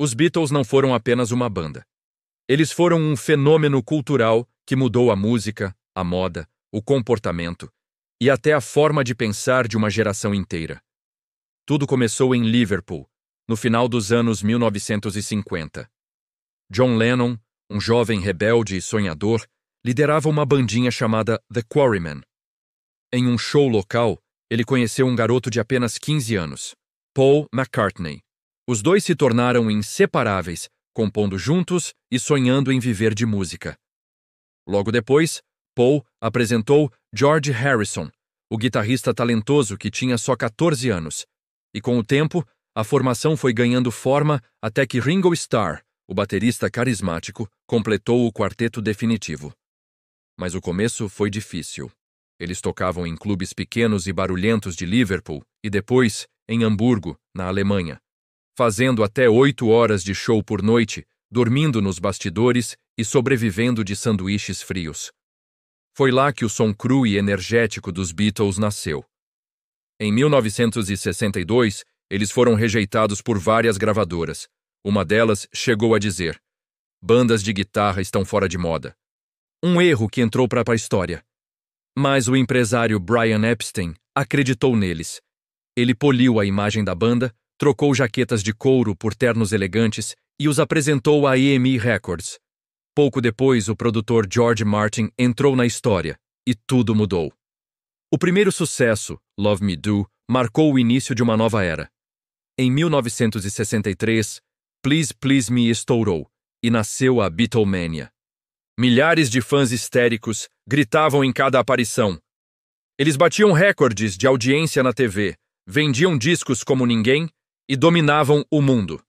Os Beatles não foram apenas uma banda. Eles foram um fenômeno cultural que mudou a música, a moda, o comportamento e até a forma de pensar de uma geração inteira. Tudo começou em Liverpool, no final dos anos 1950. John Lennon, um jovem rebelde e sonhador, liderava uma bandinha chamada The Quarrymen. Em um show local, ele conheceu um garoto de apenas 15 anos, Paul McCartney. Os dois se tornaram inseparáveis, compondo juntos e sonhando em viver de música. Logo depois, Paul apresentou George Harrison, o guitarrista talentoso que tinha só 14 anos, e com o tempo, a formação foi ganhando forma até que Ringo Starr, o baterista carismático, completou o quarteto definitivo. Mas o começo foi difícil. Eles tocavam em clubes pequenos e barulhentos de Liverpool e depois em Hamburgo, na Alemanha, fazendo até 8 horas de show por noite, dormindo nos bastidores e sobrevivendo de sanduíches frios. Foi lá que o som cru e energético dos Beatles nasceu. Em 1962, eles foram rejeitados por várias gravadoras. Uma delas chegou a dizer: "Bandas de guitarra estão fora de moda." Um erro que entrou para a história. Mas o empresário Brian Epstein acreditou neles. Ele poliu a imagem da banda, trocou jaquetas de couro por ternos elegantes e os apresentou à EMI Records. Pouco depois, o produtor George Martin entrou na história e tudo mudou. O primeiro sucesso, Love Me Do, marcou o início de uma nova era. Em 1963, Please Please Me estourou e nasceu a Beatlemania. Milhares de fãs histéricos gritavam em cada aparição. Eles batiam recordes de audiência na TV, vendiam discos como ninguém e dominavam o mundo.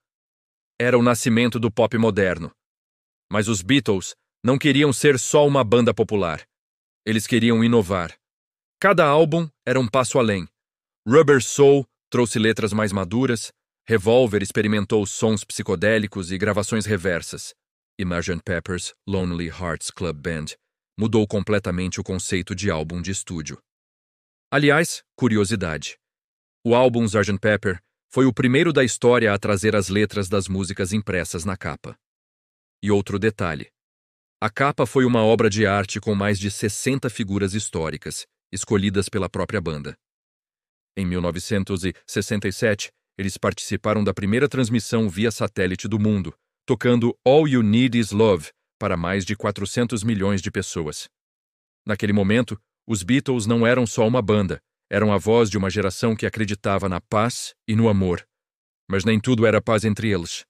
Era o nascimento do pop moderno. Mas os Beatles não queriam ser só uma banda popular. Eles queriam inovar. Cada álbum era um passo além. Rubber Soul trouxe letras mais maduras, Revolver experimentou sons psicodélicos e gravações reversas. Sgt. Pepper's Lonely Hearts Club Band mudou completamente o conceito de álbum de estúdio. Aliás, curiosidade. O álbum Sgt. Pepper foi o primeiro da história a trazer as letras das músicas impressas na capa. E outro detalhe. A capa foi uma obra de arte com mais de 60 figuras históricas, escolhidas pela própria banda. Em 1967, eles participaram da primeira transmissão via satélite do mundo, tocando All You Need Is Love para mais de 400 milhões de pessoas. Naquele momento, os Beatles não eram só uma banda, eram a voz de uma geração que acreditava na paz e no amor. Mas nem tudo era paz entre eles.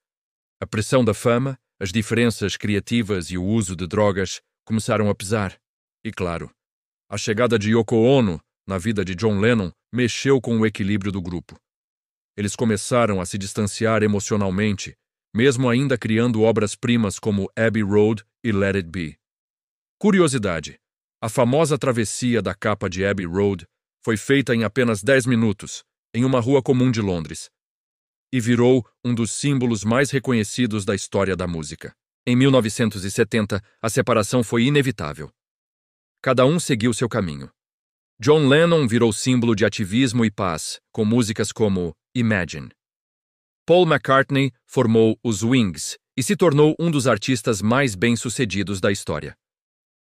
A pressão da fama, as diferenças criativas e o uso de drogas começaram a pesar. E claro, a chegada de Yoko Ono na vida de John Lennon mexeu com o equilíbrio do grupo. Eles começaram a se distanciar emocionalmente, mesmo ainda criando obras-primas como Abbey Road e Let It Be. Curiosidade: a famosa travessia da capa de Abbey Road foi feita em apenas 10 minutos, em uma rua comum de Londres, e virou um dos símbolos mais reconhecidos da história da música. Em 1970, a separação foi inevitável. Cada um seguiu seu caminho. John Lennon virou símbolo de ativismo e paz, com músicas como Imagine. Paul McCartney formou os Wings e se tornou um dos artistas mais bem-sucedidos da história.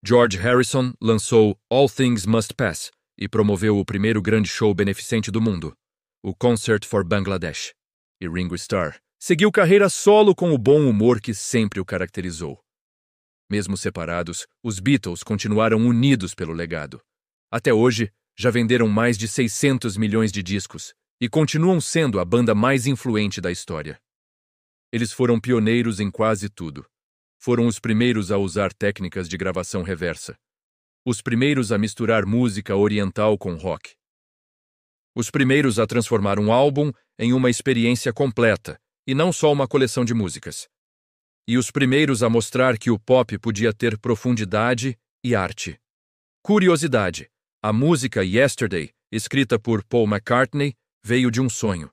George Harrison lançou All Things Must Pass e promoveu o primeiro grande show beneficente do mundo, o Concert for Bangladesh. E Ringo Starr seguiu carreira solo com o bom humor que sempre o caracterizou. Mesmo separados, os Beatles continuaram unidos pelo legado. Até hoje, já venderam mais de 600 milhões de discos e continuam sendo a banda mais influente da história. Eles foram pioneiros em quase tudo. Foram os primeiros a usar técnicas de gravação reversa. Os primeiros a misturar música oriental com rock. Os primeiros a transformar um álbum em uma experiência completa e não só uma coleção de músicas. E os primeiros a mostrar que o pop podia ter profundidade e arte. Curiosidade: a música Yesterday, escrita por Paul McCartney, veio de um sonho.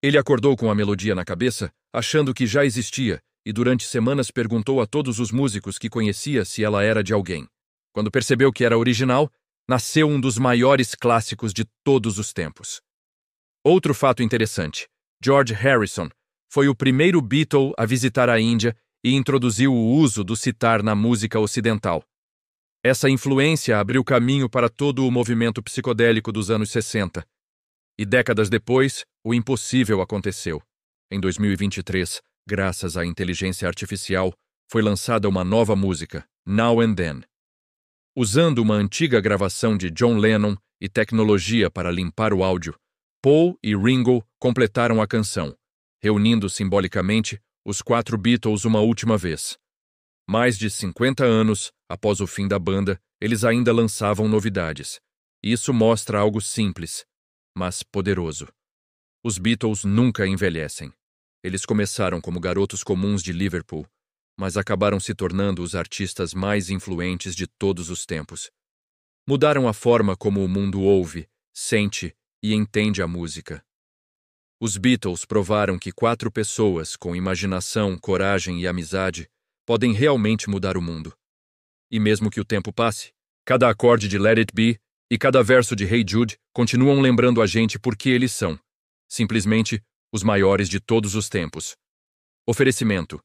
Ele acordou com a melodia na cabeça, achando que já existia, e durante semanas perguntou a todos os músicos que conhecia se ela era de alguém. Quando percebeu que era original, nasceu um dos maiores clássicos de todos os tempos. Outro fato interessante: George Harrison foi o primeiro Beatle a visitar a Índia e introduziu o uso do sitar na música ocidental. Essa influência abriu caminho para todo o movimento psicodélico dos anos 60. E décadas depois, o impossível aconteceu. Em 2023, graças à inteligência artificial, foi lançada uma nova música, Now and Then. Usando uma antiga gravação de John Lennon e tecnologia para limpar o áudio, Paul e Ringo completaram a canção, reunindo simbolicamente os 4 Beatles uma última vez. Mais de 50 anos após o fim da banda, eles ainda lançavam novidades. Isso mostra algo simples, mas poderoso. Os Beatles nunca envelhecem. Eles começaram como garotos comuns de Liverpool, mas acabaram se tornando os artistas mais influentes de todos os tempos. Mudaram a forma como o mundo ouve, sente e entende a música. Os Beatles provaram que 4 pessoas com imaginação, coragem e amizade podem realmente mudar o mundo. E mesmo que o tempo passe, cada acorde de Let It Be e cada verso de Hey Jude continuam lembrando a gente por que eles são, simplesmente, os maiores de todos os tempos. Oferecimento.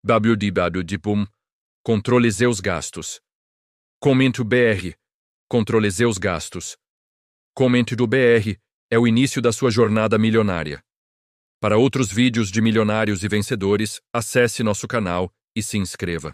www.boom. Controle seus gastos. Comento BR. Controle seus gastos. Comente do BR é o início da sua jornada milionária. Para outros vídeos de milionários e vencedores, acesse nosso canal e se inscreva.